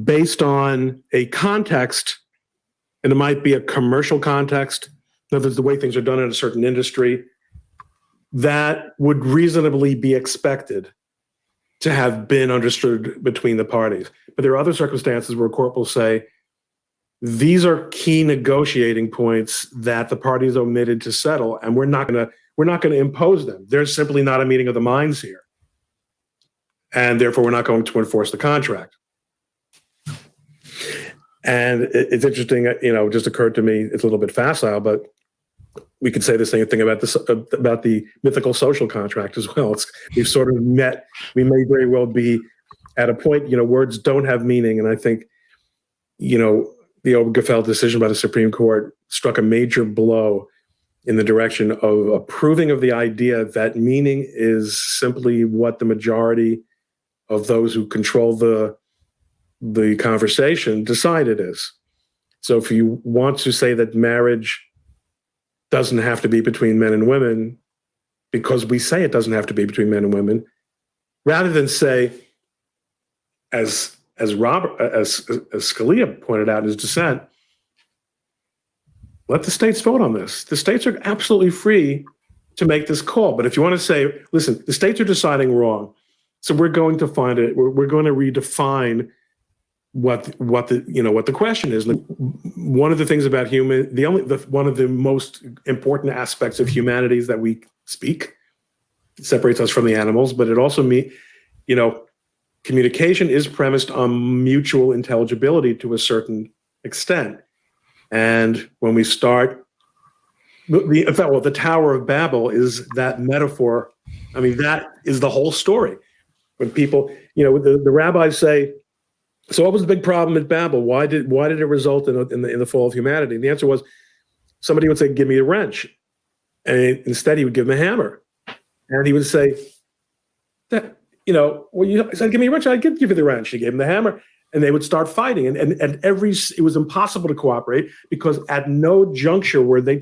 B: based on a context. And it might be a commercial context, if it's the way things are done in a certain industry, that would reasonably be expected to have been understood between the parties. But there are other circumstances where a court will say, these are key negotiating points that the parties omitted to settle, and we're not going to impose them. There's simply not a meeting of the minds here, and therefore we're not going to enforce the contract. And it's interesting, it just occurred to me, it's a little bit facile, but we could say the same thing about the mythical social contract as well. We may very well be at a point, words don't have meaning. And I think, the Obergefell decision by the Supreme Court struck a major blow in the direction of approving of the idea that meaning is simply what the majority of those who control the conversation decide it is. So if you want to say that marriage doesn't have to be between men and women, because we say it doesn't have to be between men and women, rather than say, as Scalia pointed out in his dissent, let the states vote on this. The states are absolutely free to make this call. But if you want to say, listen, the states are deciding wrong, so we're going to find it. We're going to redefine what the question is. One of the things about one of the most important aspects of humanity is that we speak. It separates us from the animals, but it also communication is premised on mutual intelligibility to a certain extent. And when we start, the Tower of Babel is that metaphor. I mean, that is the whole story. When people, the rabbis say, so what was the big problem at Babel? Why did it result in the fall of humanity? And the answer was, somebody would say, give me a wrench. And instead he would give him a hammer. And he would say, you said, give me a wrench, I'd give you the wrench. He gave him the hammer. And they would start fighting. And it was impossible to cooperate, because at no juncture were they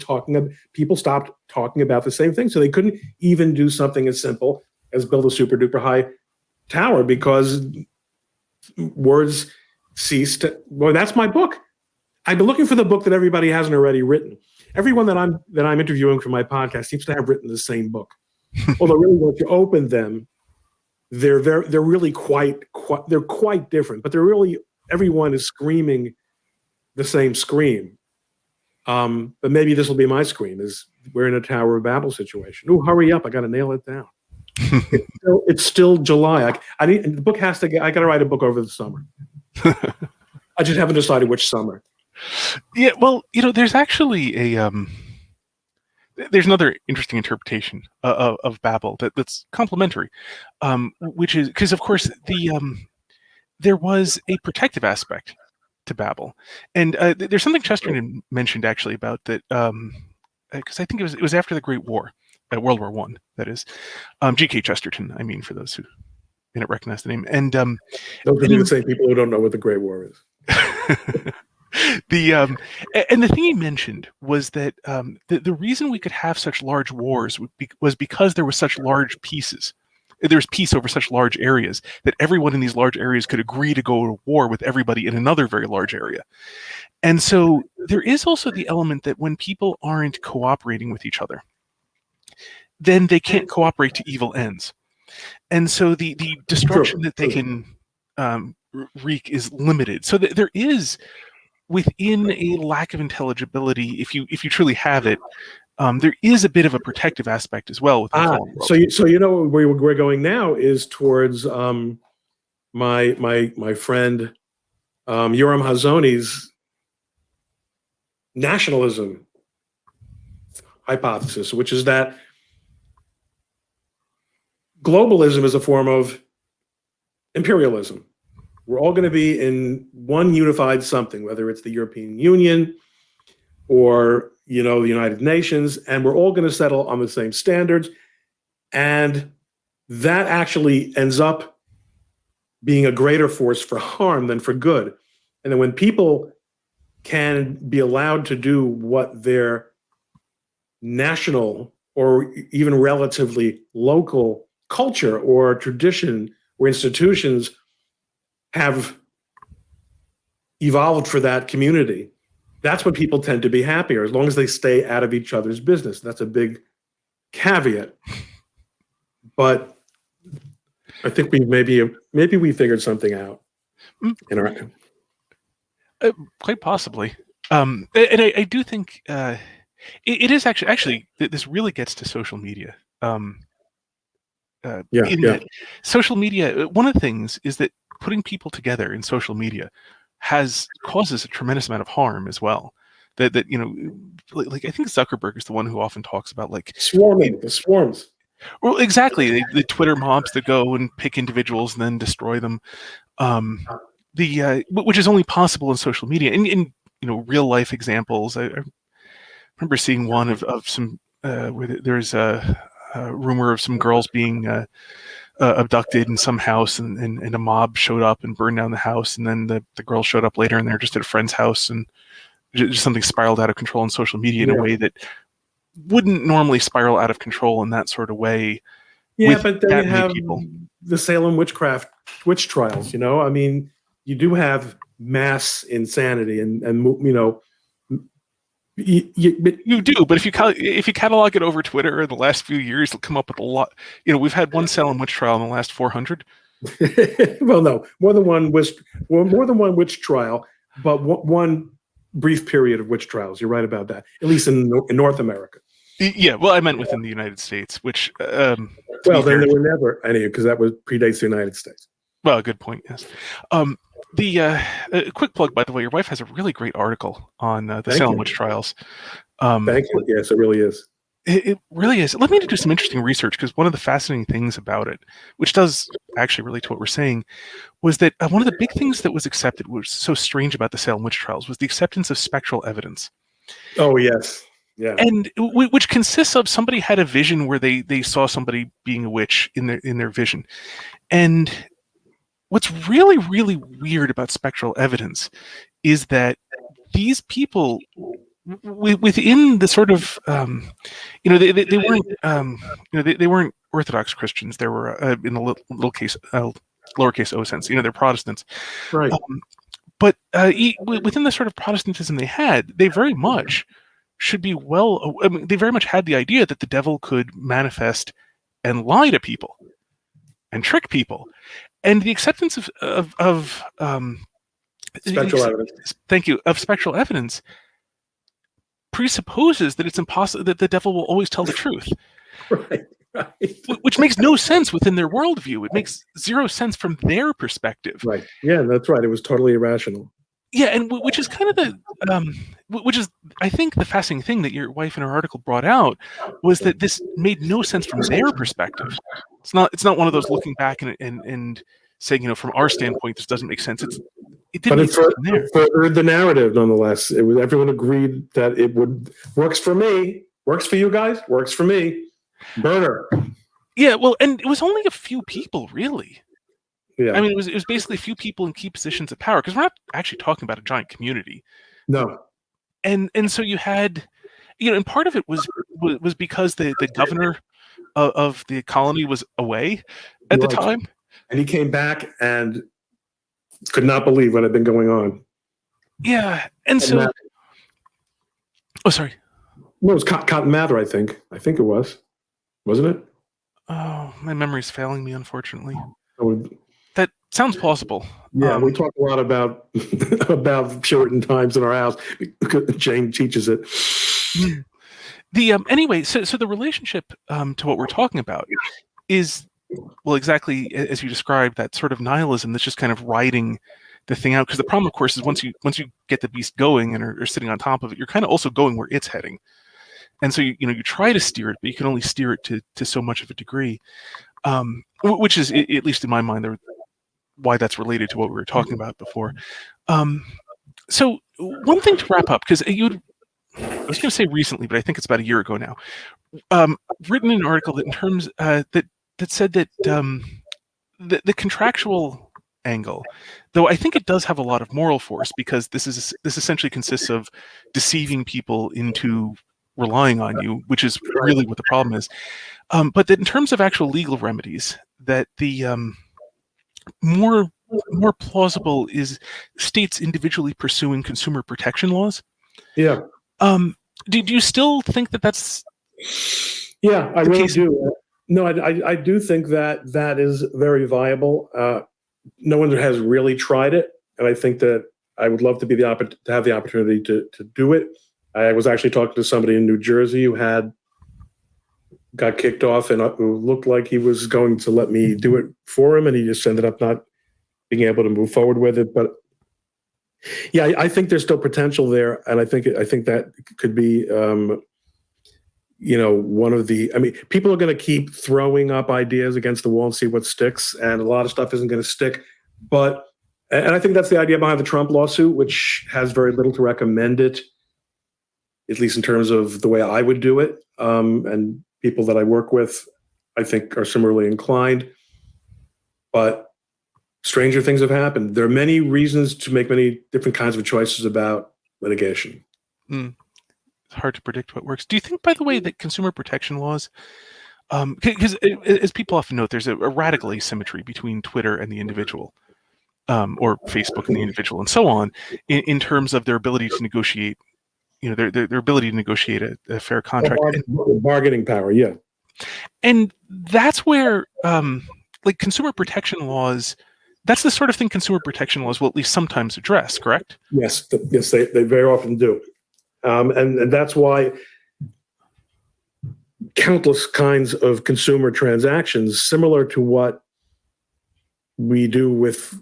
B: people stopped talking about the same thing. So they couldn't even do something as simple as build a super duper high tower, because words ceased. Well, that's my book. I've been looking for the book that everybody hasn't already written. Everyone that I'm interviewing for my podcast seems to have written the same book. Although really, once you open them, they're really quite different. But everyone is screaming the same scream. But maybe this will be my scream: is we're in a Tower of Babel situation. Oh, hurry up! I got to nail it down. It's still July. I got to write a book over the summer. I just haven't decided which summer.
A: Yeah, well, there's actually there's another interesting interpretation of Babel that's complementary, which is because, of course, there was a protective aspect to Babel, and there's something Chesterton mentioned actually about that, because I think it was after the Great War. World War I, that is. G.K. Chesterton, I mean, for those who may not recognize the name. And those
B: are the same people who don't know what the Great War is.
A: And the thing he mentioned was that the reason we could have such large wars was because there were such large pieces. There was peace over such large areas that everyone in these large areas could agree to go to war with everybody in another very large area. And so there is also the element that when people aren't cooperating with each other, then they can't cooperate to evil ends. And so the destruction that they can wreak is limited. So there is, within a lack of intelligibility, if you truly have it, there is a bit of a protective aspect as well.
B: So where we're going now is towards my friend Yoram Hazony's nationalism hypothesis, which is that globalism is a form of imperialism. We're all going to be in one unified something, whether it's the European Union or the United Nations, and we're all going to settle on the same standards. And that actually ends up being a greater force for harm than for good. And then when people can be allowed to do what their national or even relatively local culture or tradition or institutions have evolved for that community, that's when people tend to be happier, as long as they stay out of each other's business. That's a big caveat. But I think maybe we figured something out in our.
A: Quite possibly. And I do think it is actually this really gets to social media. That social media, one of the things is that putting people together in social media causes a tremendous amount of harm as well. That like I think Zuckerberg is the one who often talks about like
B: swarming, the swarms.
A: Well, exactly. The Twitter mobs that go and pick individuals and then destroy them. Which is only possible in social media. In real life examples, I remember seeing one of some where there's a rumor of some girls being abducted in some house, and a mob showed up and burned down the house, and then the girls showed up later and they're just at a friend's house, and just something spiraled out of control on social media in a way that wouldn't normally spiral out of control in that sort of way.
B: Yeah, but then you have the Salem witch trials. I mean, you do have mass insanity, and
A: you do. But if you catalog it over Twitter in the last few years, it'll come up with a lot. We've had one Salem witch trial in the last 400.
B: Well, no, more than one witch trial, but one brief period of witch trials. You're right about that. At least in North America.
A: Yeah, well, I meant within the United States, which
B: well, then there were never any, because that predates the United States.
A: Well, good point. Yes. The quick plug, by the way, your wife has a really great article on the Salem witch trials.
B: Thank you. Yes, it really is.
A: It really is. It led me to do some interesting research, because one of the fascinating things about it, which does actually relate to what we're saying, was that one of the big things that was accepted, was so strange about the Salem witch trials, was the acceptance of spectral evidence.
B: Oh, yes. Yeah.
A: And which consists of somebody had a vision where they saw somebody being a witch in their vision. And what's really, really weird about spectral evidence is that these people within the sort of they weren't they weren't Orthodox Christians. They were in the lowercase o sense. They're Protestants.
B: Right.
A: But within the sort of Protestantism they had, they very much should be they very much had the idea that the devil could manifest and lie to people and trick people, and the acceptance of
B: spectral evidence.
A: Thank you. Of spectral evidence presupposes that it's impossible that the devil will always tell the truth.
B: Right.
A: Which makes no sense within their worldview. It makes zero sense from their perspective.
B: Right. Yeah, that's right. It was totally irrational.
A: Yeah, and which is kind of which is, I think, the fascinating thing that your wife in her article brought out, was that this made no sense from their perspective. It's not one of those looking back and saying, from our standpoint, this doesn't make sense. It didn't make sense from there.
B: Furthered the narrative, nonetheless. Everyone agreed that it works for me, works for you guys, works for me. Burner.
A: Yeah, well, and it was only a few people, really.
B: Yeah.
A: I mean, it was basically a few people in key positions of power, because we're not actually talking about a giant community.
B: No.
A: And so you had, and part of it was because the governor of the colony was away at the time.
B: And he came back and could not believe what had been going on.
A: Yeah. And so... Oh, sorry.
B: No, it was Cotton Mather, I think. I think it was. Wasn't it?
A: Oh, my memory's failing me, unfortunately.
B: Oh,
A: that sounds plausible.
B: Yeah, we talk a lot about Puritan times in our house because Jane teaches it.
A: Anyway, so the relationship to what we're talking about is, well, exactly as you described, that sort of nihilism that's just kind of riding the thing out. Because the problem, of course, is once you get the beast going and are sitting on top of it, you're kind of also going where it's heading. And so you try to steer it, but you can only steer it to so much of a degree, which is, at least in my mind, why that's related to what we were talking about before. So one thing to wrap up, because I was going to say recently, but I think it's about a year ago now, written an article that in terms that said that the contractual angle, though I think it does have a lot of moral force, because this essentially consists of deceiving people into relying on you, which is really what the problem is. But that in terms of actual legal remedies, that the more plausible is states individually pursuing consumer protection laws.
B: Yeah.
A: Do you still think that that's?
B: Yeah, I really do. No, I do think that is very viable. No one has really tried it, and I think that I would love to have the opportunity to do it. I was actually talking to somebody in New Jersey who got kicked off and who looked like he was going to let me do it for him, and he just ended up not being able to move forward with it. But yeah, I think there's still potential there, and I think that could be, one of the. I mean, people are going to keep throwing up ideas against the wall and see what sticks, and a lot of stuff isn't going to stick. But and I think that's the idea behind the Trump lawsuit, which has very little to recommend it, at least in terms of the way I would do it. And people that I work with, I think, are similarly inclined. But stranger things have happened. There are many reasons to make many different kinds of choices about litigation.
A: It's hard to predict what works. Do you think, by the way, that consumer protection laws, because as people often note, there's a radical asymmetry between Twitter and the individual, or Facebook and the individual, and so on, in terms of their ability to negotiate, their ability to negotiate a fair contract.
B: Bargaining power, yeah.
A: And that's where, like, consumer protection laws, that's the sort of thing consumer protection laws will at least sometimes address, correct?
B: Yes, they very often do. And that's why countless kinds of consumer transactions, similar to what we do with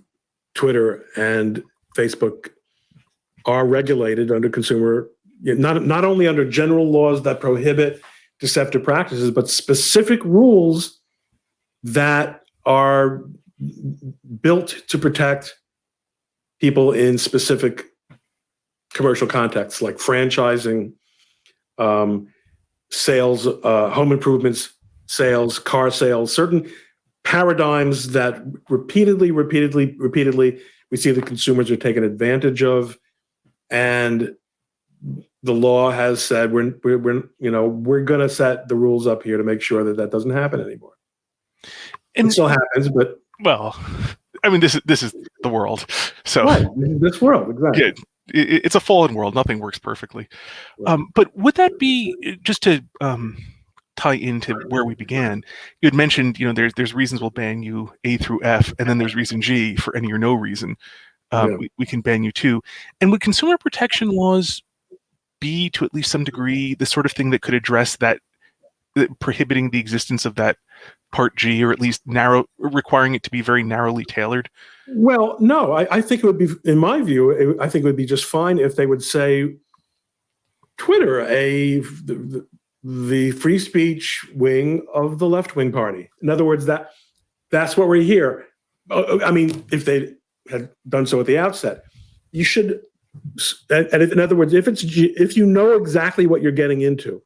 B: Twitter and Facebook, are regulated under consumer, not only under general laws that prohibit deceptive practices, but specific rules that are built to protect people in specific commercial contexts, like franchising, sales, home improvements, sales, car sales, certain paradigms that repeatedly we see the consumers are taken advantage of, and the law has said we're going to set the rules up here to make sure that doesn't happen anymore. And it still happens, but
A: well, I mean, this is the world. So
B: right, this world, exactly.
A: Yeah, it's a fallen world. Nothing works perfectly. Right. But would that be, just to tie into where we began? You had mentioned, there's reasons we'll ban you A through F, and then there's reason G for any or no reason. We can ban you too. And would consumer protection laws be, to at least some degree, the sort of thing that could address that, prohibiting the existence of that Part G, or at least requiring it to be very narrowly tailored?
B: Well, no, I think it would be, in my view, I think it would be just fine if they would say Twitter, the free speech wing of the left-wing party. In other words, that's what we're here. I mean, if they had done so at the outset, you should. And in other words, if you know exactly what you're getting into,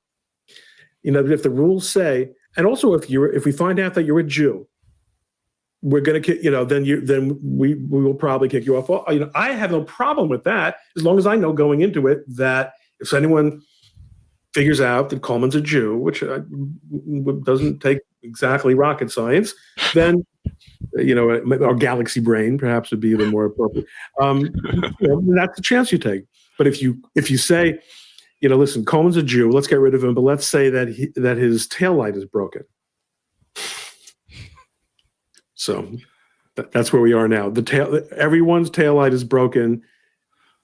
B: if the rules say, and also if we find out that you're a Jew, we're going to kick, then we will probably kick you off. Well, I have no problem with that, as long as I know going into it that if anyone figures out that Coleman's a Jew, which doesn't take exactly rocket science, then our galaxy brain perhaps would be even more appropriate. That's the chance you take. But if you say, listen, Coleman's a Jew, let's get rid of him, but let's say that his taillight is broken. So that's where we are now. Everyone's taillight is broken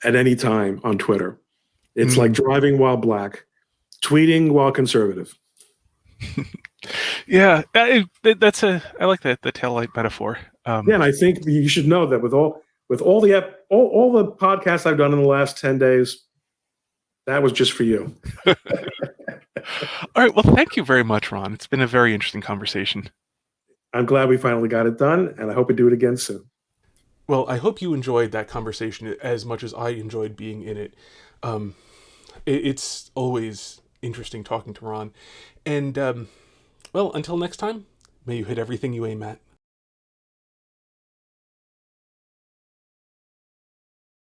B: at any time on Twitter. It's like driving while black, tweeting while conservative.
A: Yeah, I like the taillight metaphor.
B: And I think you should know that with all the podcasts I've done in the last 10 days, that was just for you.
A: All right. Well, thank you very much, Ron. It's been a very interesting conversation.
B: I'm glad we finally got it done, and I hope we do it again soon.
A: Well, I hope you enjoyed that conversation as much as I enjoyed being in it. It's always interesting talking to Ron. And, well, until next time, may you hit everything you aim at.